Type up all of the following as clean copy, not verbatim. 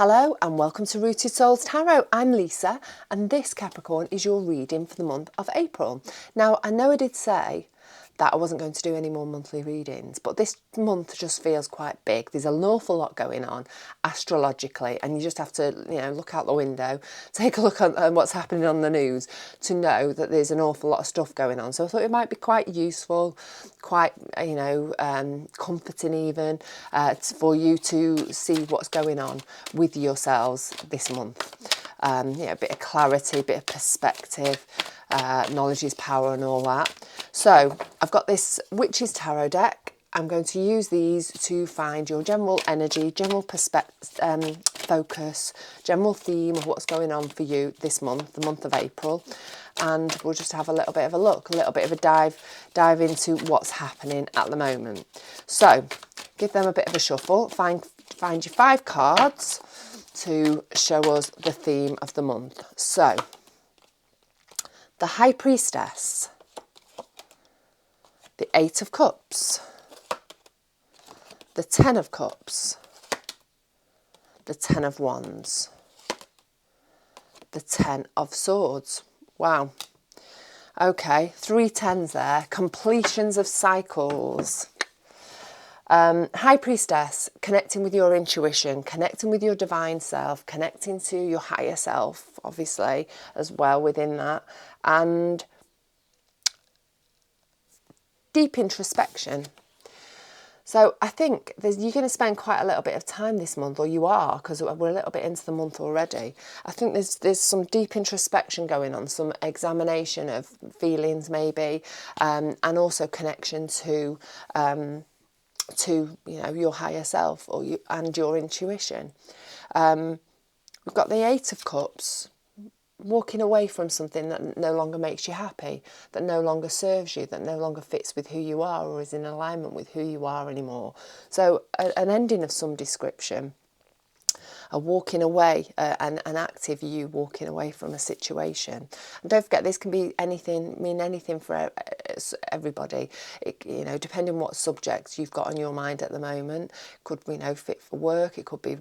Hello and welcome to Rooted Souls Tarot. I'm Lisa and this Capricorn is your reading for the month of April. Now I know I did say that I wasn't going to do any more monthly readings, but this month just feels quite big. There's an awful lot going on astrologically and you just have to, look out the window, take a look at what's happening on the news to know that there's an awful lot of stuff going on. So I thought it might be quite useful, quite, comforting even for you to see what's going on with yourselves this month. A bit of clarity, a bit of perspective, knowledge is power and all that. So I've got this Witch's Tarot deck. I'm going to use these to find your general energy, general focus, general theme of what's going on for you this month, the month of April. And we'll just have a little bit of a look, a little bit of a dive into what's happening at the moment. So give them a bit of a shuffle, find your 5 cards to show us the theme of the month. So the High Priestess, the 8 of Cups, the 10 of Cups, the 10 of Wands, the 10 of Swords. Wow. Okay, 3 10s there. Completions of cycles. High Priestess, connecting with your intuition, connecting with your divine self, connecting to your higher self, obviously, as well within that. And deep introspection. So I think you're going to spend quite a little bit of time this month, or you are, because we're a little bit into the month already. I think there's some deep introspection going on, some examination of feelings maybe, and also connection to your higher self and your intuition. We've got the 8 of Cups. Walking away from something that no longer makes you happy, that no longer serves you, that no longer fits with who you are or is in alignment with who you are anymore. So an ending of some description, a walking away, an active you walking away from a situation. And don't forget, this can be mean anything for everybody. Depending on what subjects you've got on your mind at the moment. It could, fit for work, it could be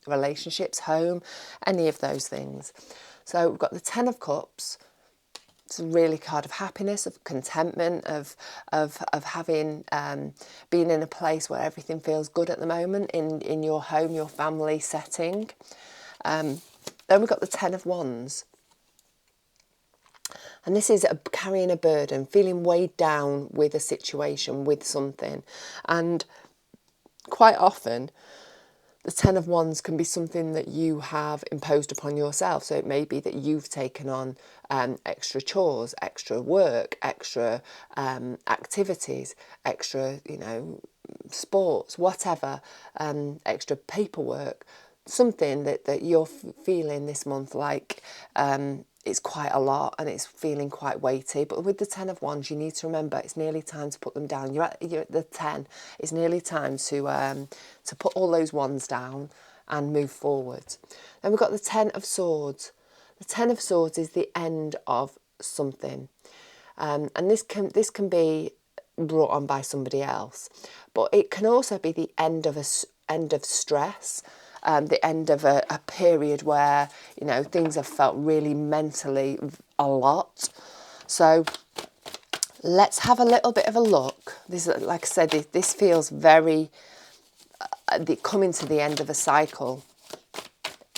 relationships, home, any of those things. So we've got the 10 of Cups. It's a really card of happiness, of contentment, of having being in a place where everything feels good at the moment in your home, your family setting. Then we've got the 10 of Wands. And this is carrying a burden, feeling weighed down with a situation, with something. And quite often, the 10 of Wands can be something that you have imposed upon yourself. So it may be that you've taken on extra chores, extra work, extra activities, extra, sports, whatever, extra paperwork, something that you're feeling this month like it's quite a lot and it's feeling quite weighty. But with the 10 of Wands, you need to remember it's nearly time to put them down. You're at the 10. It's nearly time to put all those wands down and move forward. Then we've got the 10 of Swords. The 10 of Swords is the end of something. And this can be brought on by somebody else. But it can also be the end of stress. The end of a period where, things have felt really mentally a lot. So let's have a little bit of a look. This, like I said, this feels very coming to the end of a cycle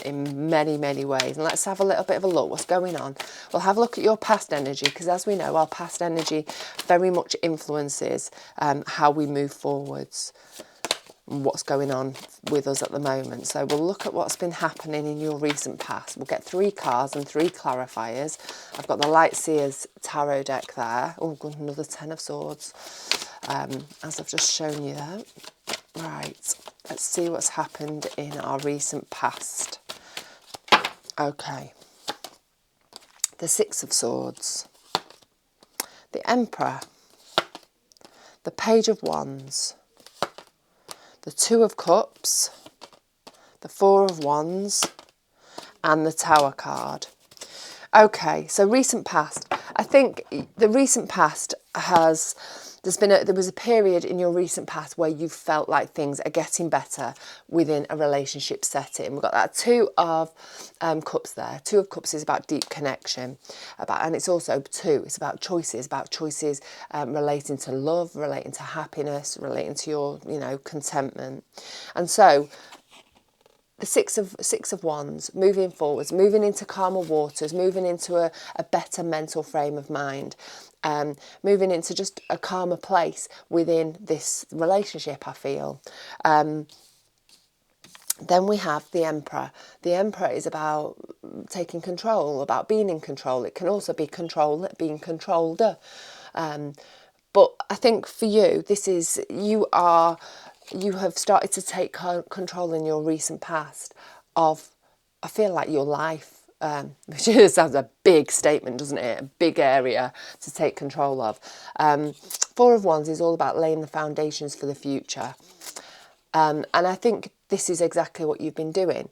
in many, many ways. And let's have a little bit of a look. What's going on? We'll have a look at your past energy, because as we know, our past energy very much influences how we move forwards. What's going on with us at the moment. So we'll look at what's been happening in your recent past. We'll get 3 cards and 3 clarifiers. I've got the Light Seers Tarot deck there. Oh, good, another 10 of Swords, as I've just shown you there. Right, let's see what's happened in our recent past. Okay, the 6 of Swords, the Emperor, the Page of Wands, the 2 of Cups, the 4 of Wands, and the Tower card. Okay, so recent past. I think the recent past has there was a period in your recent past where you felt like things are getting better within a relationship setting. We've got that Two of Cups there. Two of Cups is about deep connection, and it's also it's about choices, relating to love, relating to happiness, relating to your, contentment. And so the Six of Wands, moving forwards, moving into calmer waters, moving into a better mental frame of mind, moving into just a calmer place within this relationship, I feel. Then we have the Emperor. The Emperor is about taking control, about being in control. It can also be being controlled. But I think for you, you have started to take control in your recent past of, I feel like, your life, which sounds a big statement, doesn't it? A big area to take control of. Four of Wands is all about laying the foundations for the future. And I think this is exactly what you've been doing.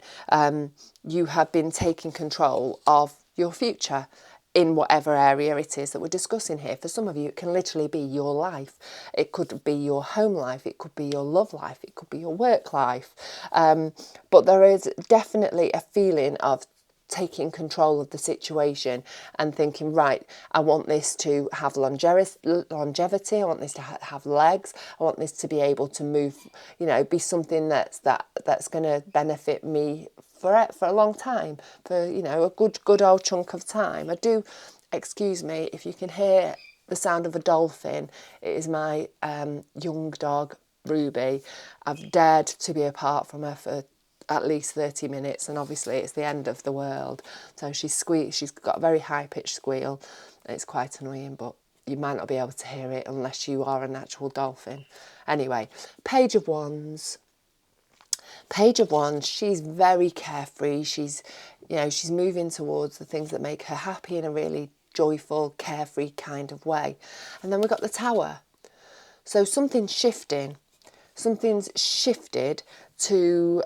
You have been taking control of your future in whatever area it is that we're discussing here. For some of you, it can literally be your life. It could be your home life. It could be your love life. It could be your work life. But there is definitely a feeling of taking control of the situation and thinking, right, I want this to have longevity. I want this to have legs. I want this to be able to move, be something that's going to benefit me for a long time, for, a good old chunk of time. Excuse me, if you can hear the sound of a dolphin, it is my young dog, Ruby. I've dared to be apart from her for at least 30 minutes, and obviously it's the end of the world. So she's got a very high-pitched squeal. It's quite annoying, but you might not be able to hear it unless you are a natural dolphin. Anyway, Page of Wands. Page of Wands, she's very carefree. She's moving towards the things that make her happy in a really joyful, carefree kind of way. And then we've got the Tower. So something's shifting. Something's shifted to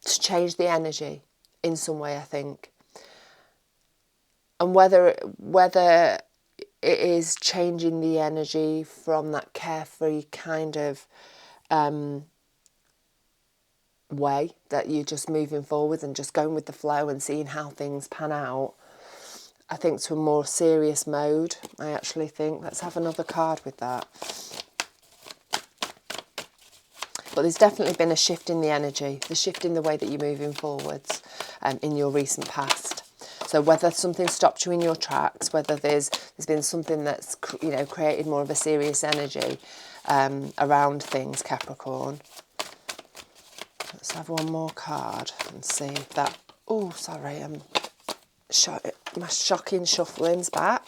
change the energy in some way, I think. And whether it is changing the energy from that carefree kind of way that you're just moving forward and just going with the flow and seeing how things pan out, I think, to a more serious mode. I actually think, let's have another card with that. But there's definitely been a shift in the energy, the shift in the way that you're moving forwards in your recent past. So whether something stopped you in your tracks, whether there's been something that's created more of a serious energy around things, Capricorn. Let's have one more card and see if that... Oh, sorry, my shocking shuffling's back.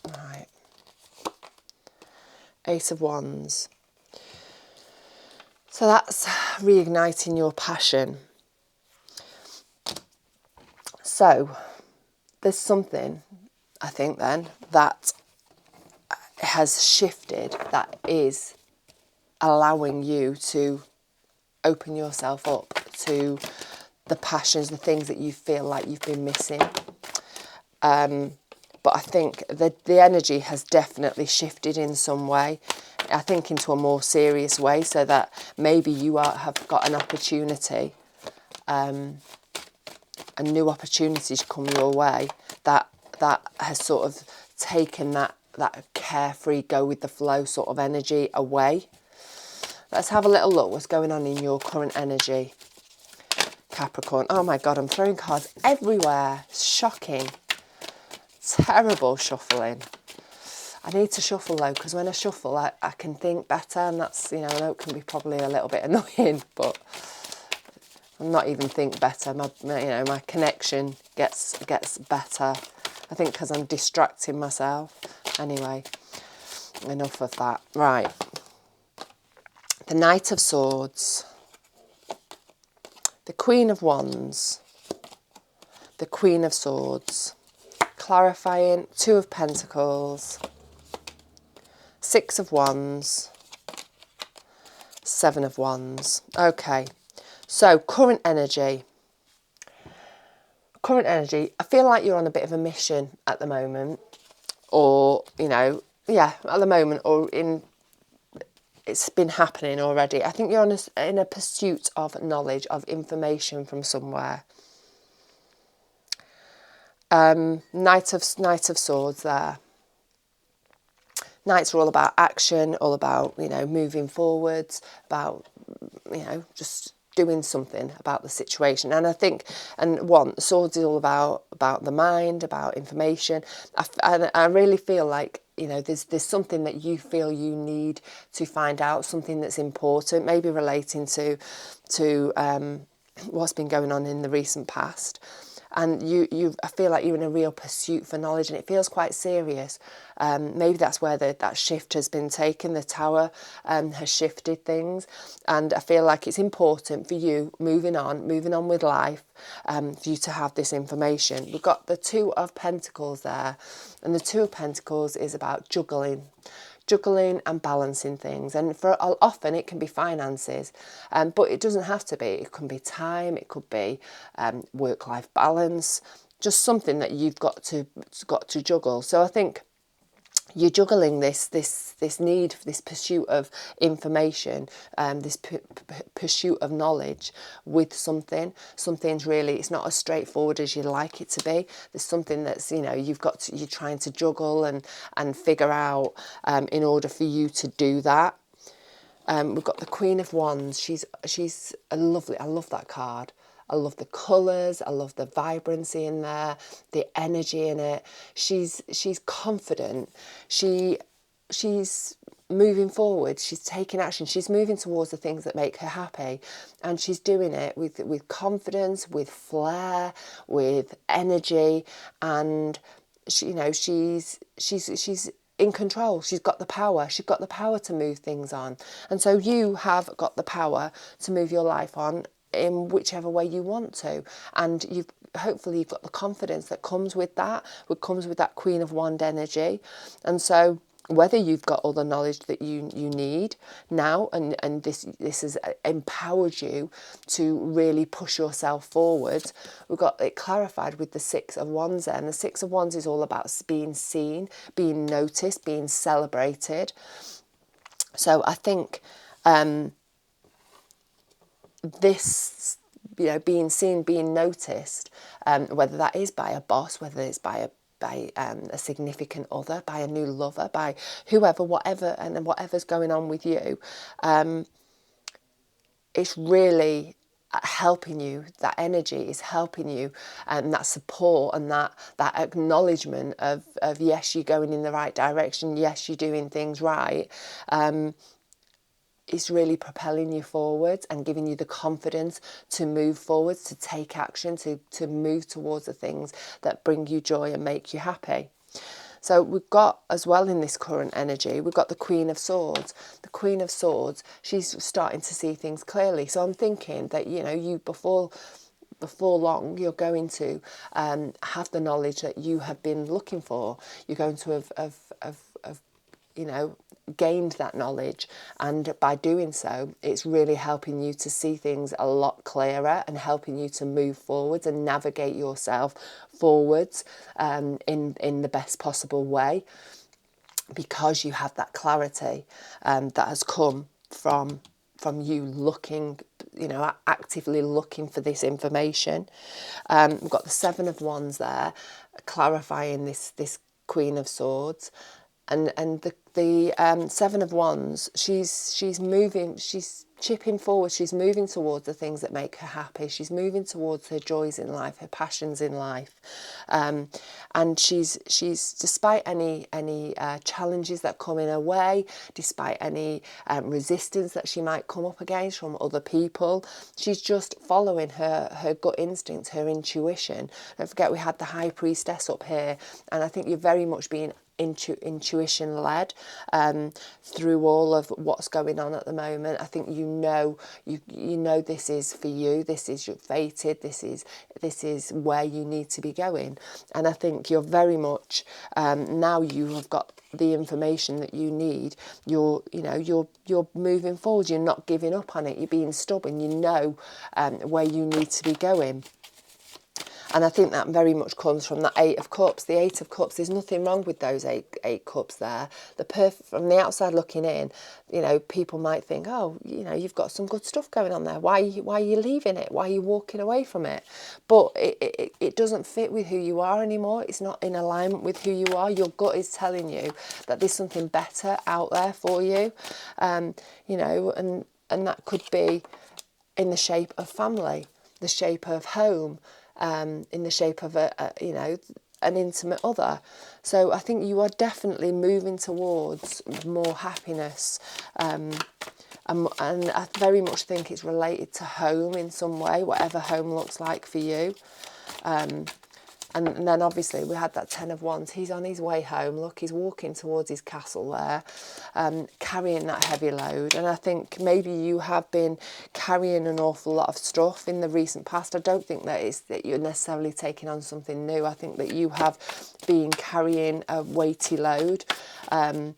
Right. Ace of Wands. So that's reigniting your passion. So there's something, I think then, that has shifted, that is allowing you to open yourself up to the passions, the things that you feel like you've been missing. But I think the energy has definitely shifted in some way, I think into a more serious way, so that maybe you have got an opportunity, and new opportunities come your way that has sort of taken that carefree, go with the flow sort of energy away. Let's have a little look what's going on in your current energy, Capricorn. Oh my God, I'm throwing cards everywhere. Shocking. Terrible shuffling. I need to shuffle though, because when I shuffle, I can think better, and that's, I know it can be probably a little bit annoying, but I'm not even think better. My connection gets better. I think because I'm distracting myself. Anyway, enough of that. Right. The Knight of Swords, the Queen of Wands, the Queen of Swords, clarifying, Two of Pentacles, Six of Wands, Seven of Wands. Okay, so current energy. I feel like you're on a bit of a mission at the moment. or, you know, yeah, at the moment, or it's been happening already. I think you're in a pursuit of knowledge, of information from somewhere. Knight of Swords there. Knights are all about action, all about, you know, moving forwards, about, you know, just doing something about the situation. And I think, and Swords is all about the mind, about information. I really feel like, you know, there's something that you feel you need to find out, something that's important, maybe relating to what's been going on in the recent past. And I feel like you're in a real pursuit for knowledge, and it feels quite serious. Maybe that's where that shift has been taken. The Tower has shifted things, and I feel like it's important for you moving on with life, for you to have this information. We've got the Two of Pentacles there, and the Two of Pentacles is about juggling and balancing things, and for often it can be finances, but it doesn't have to be. It can be time, it could be work-life balance, just something that you've got to juggle. So I think you're juggling this need, this pursuit of information, this pursuit of knowledge with something's really, it's not as straightforward as you'd like it to be. There's something that's, you know, you're trying to juggle and figure out in order for you to do that. We've got the Queen of Wands. She's a lovely, I love that card. I love the colours, I love the vibrancy in there, the energy in it. She's confident. She's moving forward, she's taking action, she's moving towards the things that make her happy, and she's doing it with confidence, with flair, with energy, and she, you know, she's in control. She's got the power. She's got the power to move things on. And so you have got the power to move your life on in whichever way you want to. And hopefully you've got the confidence that comes with that, Queen of Wand energy. And so whether you've got all the knowledge that you need now, and this has empowered you to really push yourself forward, we've got it clarified with the Six of Wands there. And the Six of Wands is all about being seen, being noticed, being celebrated. So I think this, you know, being seen, being noticed, whether that is by a boss, whether it's by a significant other, by a new lover, by whoever, whatever, and whatever's going on with you, it's really helping you. That energy is helping you, and that support and that acknowledgement of yes, you're going in the right direction, yes, you're doing things right. It's really propelling you forward and giving you the confidence to move forward, to take action, to move towards the things that bring you joy and make you happy. So we've got, as well in this current energy, we've got the Queen of Swords. The Queen of Swords, she's starting to see things clearly. So I'm thinking that, you know, you before long, you're going to have the knowledge that you have been looking for. You're going to have you know, gained that knowledge, and by doing so, it's really helping you to see things a lot clearer and helping you to move forwards and navigate yourself forwards in the best possible way, because you have that clarity that has come from you looking, you know, actively looking for this information. We've got the Seven of Wands there, clarifying this Queen of Swords. And the Seven of Wands, she's moving, she's chipping forward, she's moving towards the things that make her happy, she's moving towards her joys in life, her passions in life, and she's despite any challenges that come in her way, despite any resistance that she might come up against from other people, she's just following her gut instinct, her intuition. Don't forget, we had the High Priestess up here, and I think you're very much being intuition led through all of what's going on at the moment. I think you know this is for you, this is your fated, this is where you need to be going. And I think you're very much now you have got the information that you need, you're moving forward, you're not giving up on it, you're being stubborn, you know where you need to be going. And I think that very much comes from that Eight of Cups. The Eight of Cups, there's nothing wrong with those eight cups there. From the outside looking in, you know, people might think, oh, you know, you've got some good stuff going on there. Why are you leaving it? Why are you walking away from it? But it doesn't fit with who you are anymore. It's not in alignment with who you are. Your gut is telling you that there's something better out there for you. You know, and that could be in the shape of family, the shape of home, in the shape of you know, an intimate other. So I think you are definitely moving towards more happiness, and I very much think it's related to home in some way, whatever home looks like for you. And then obviously we had that Ten of Wands. He's on his way home. Look, he's walking towards his castle there, carrying that heavy load. And I think maybe you have been carrying an awful lot of stuff in the recent past. I don't think that you're necessarily taking on something new. I think that you have been carrying a weighty load, and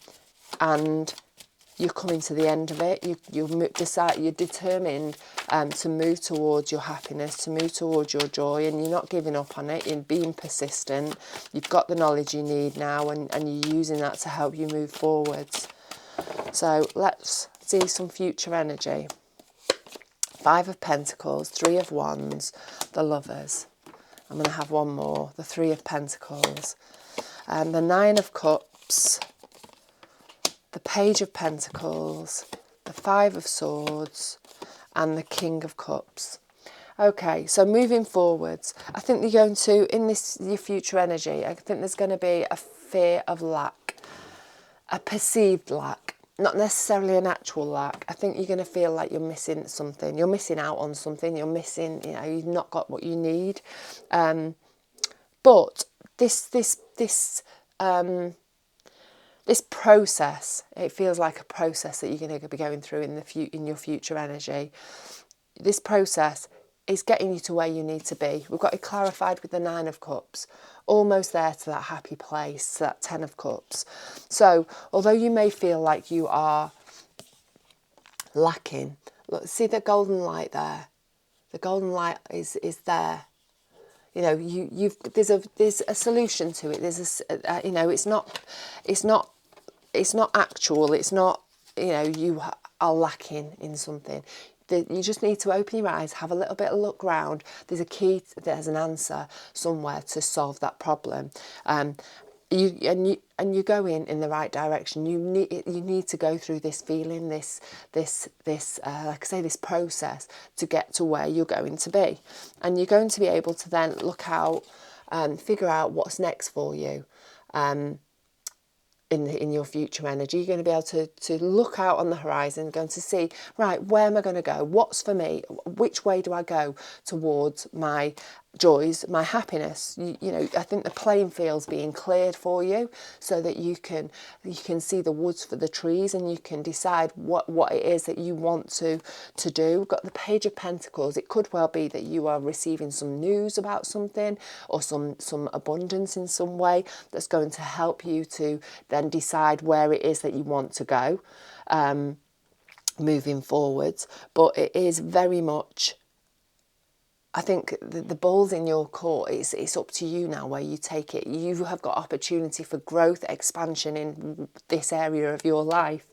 you're coming to the end of it. You're determined to move towards your happiness, to move towards your joy, and you're not giving up on it. You're being persistent. You've got the knowledge you need now, and you're using that to help you move forwards. So let's see some future energy. Five of Pentacles, Three of Wands, the Lovers. I'm going to have one more, the Three of Pentacles, and the Nine of Cups, the Page of Pentacles, the Five of Swords, and the King of Cups. Okay, so moving forwards, I think you're going to, in this, your future energy, I think there's going to be a fear of lack, a perceived lack, not necessarily an actual lack. I think you're going to feel like you're missing something. You're missing out on something. You're missing, you know, you've not got what you need. But this process, it feels like a process that you're going to be going through in your future energy. This process is getting you to where you need to be. We've got it clarified with the Nine of Cups, almost there to that happy place, to that Ten of Cups. So although you may feel like you are lacking, look, see the golden light there. The golden light is there. You know, there's a solution to it. There's you know, it's not actual. It's not, you know, you are lacking in something. You just need to open your eyes, have a little bit of look round. There's a key, there's an answer somewhere to solve that problem. You're going in the right direction. You need to go through this feeling, this like I say, this process to get to where you're going to be, and you're going to be able to then look out and figure out what's next for you. In your future energy, you're going to be able to look out on the horizon, going to see, right, where am I going to go? What's for me? Which way do I go towards my joys, my happiness? You know, I think the playing field's being cleared for you so that you can see the woods for the trees, and you can decide what it is that you want to do. We've got the Page of Pentacles. It could well be that you are receiving some news about something, or some abundance in some way that's going to help you to then decide where it is that you want to go moving forwards. But it is very much, I think the ball's in your court. It's up to you now where you take it. You have got opportunity for growth, expansion in this area of your life.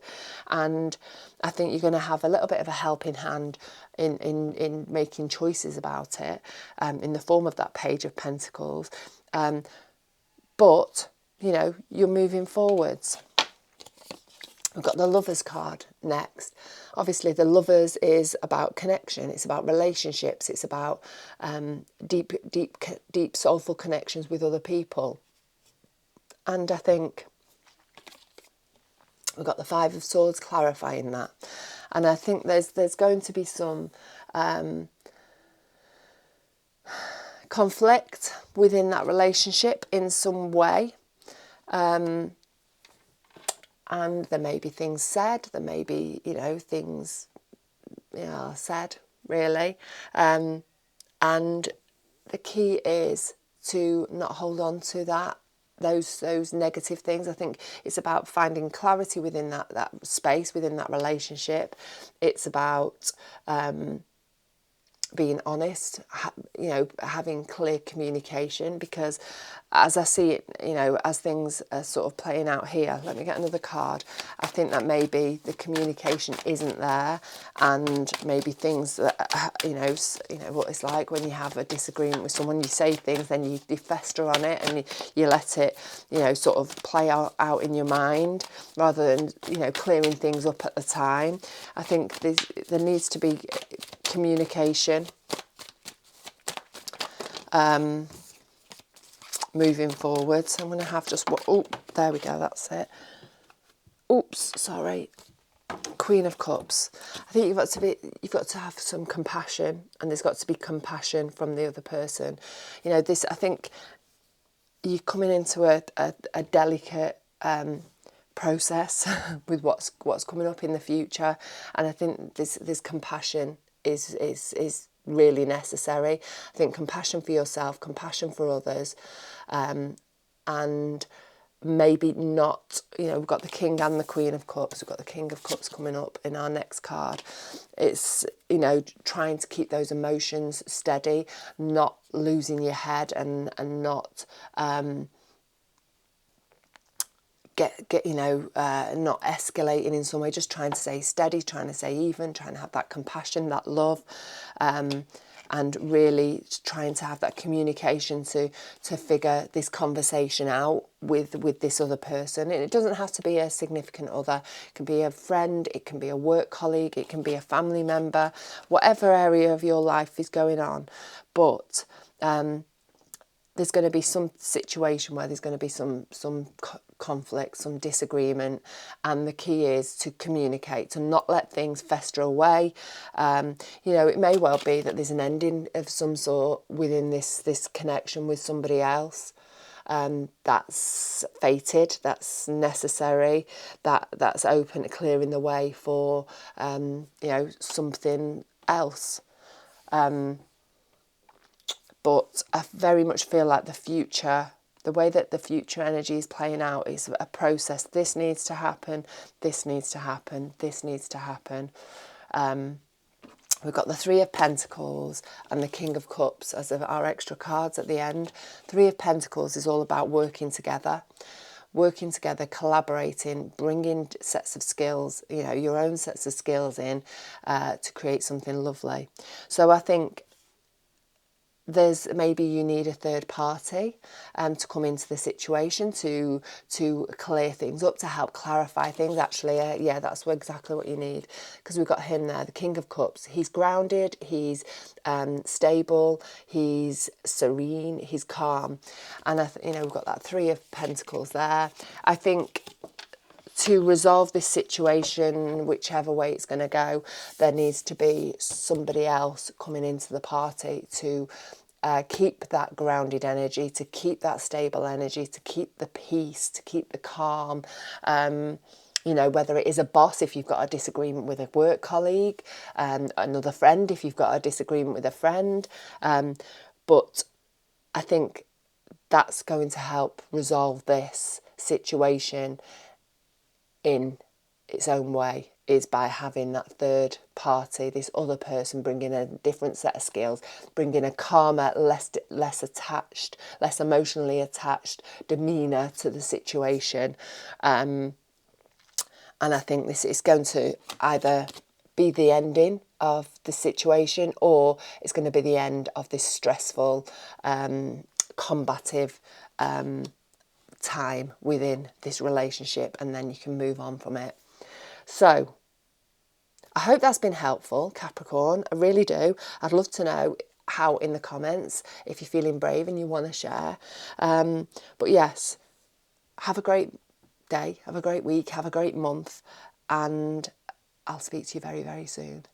And I think you're going to have a little bit of a helping hand in making choices about it, in the form of that Page of Pentacles. But, you know, you're moving forwards. We've got the Lovers card next. Obviously, the Lovers is about connection. It's about relationships. It's about deep, soulful connections with other people. And I think we've got the Five of Swords clarifying that. And I think there's going to be some conflict within that relationship in some way. And there may be things said, there may be, you know, things, you know, said, really. And the key is to not hold on to those negative things. I think it's about finding clarity within that space, within that relationship. It's about being honest, having clear communication, because as I see it, as things are sort of playing out here, let me get another card. I think that maybe the communication isn't there, and maybe things that, what it's like when you have a disagreement with someone, you say things, then you fester on it, and you let it, sort of play out in your mind, rather than, clearing things up at the time. I think there needs to be communication moving forward. So I'm going to have just what, oh, there we go, that's it. Oops, sorry. Queen of Cups. I think you've got to have some compassion, and there's got to be compassion from the other person. I think you're coming into a delicate process with what's coming up in the future, and I think this compassion is really necessary. I think compassion for yourself, compassion for others, and maybe not, we've got the King and the Queen of Cups. We've got the King of Cups coming up in our next card. It's, trying to keep those emotions steady, not losing your head, and not not escalating in some way, just trying to stay steady, trying to stay even, trying to have that compassion, that love, and really trying to have that communication to figure this conversation out with this other person. And it doesn't have to be a significant other. It can be a friend, it can be a work colleague, it can be a family member, whatever area of your life is going on. But there's going to be some situation where there's going to be some conflict, some disagreement, and the key is to communicate, to not let things fester away. It may well be that there's an ending of some sort within this connection with somebody else. That's fated, that's necessary, that's open to clearing the way for something else. But I very much feel like the way that the future energy is playing out is a process. This needs to happen, this needs to happen, this needs to happen. We've got the Three of Pentacles and the King of Cups as our extra cards at the end. Three of Pentacles is all about working together, collaborating, bringing sets of skills, your own sets of skills in to create something lovely. So I think maybe you need a third party to come into the situation to clear things up, to help clarify things. Actually, yeah, that's exactly what you need, because we've got him there, the King of Cups. He's grounded, he's stable, he's serene, he's calm, and we've got that Three of Pentacles there. I think to resolve this situation, whichever way it's going to go, there needs to be somebody else coming into the party to keep that grounded energy, to keep that stable energy, to keep the peace, to keep the calm. Whether it is a boss if you've got a disagreement with a work colleague, another friend if you've got a disagreement with a friend. But I think that's going to help resolve this situation in its own way, is by having that third party, this other person, bringing a different set of skills, bringing a calmer, less attached, less emotionally attached demeanour to the situation. And I think this is going to either be the ending of the situation, or it's going to be the end of this stressful, combative time within this relationship, and then you can move on from it. So I hope that's been helpful, Capricorn. I really do. I'd love to know how in the comments, if you're feeling brave and you want to share. But yes, have a great day, have a great week, have a great month, and I'll speak to you very, very soon.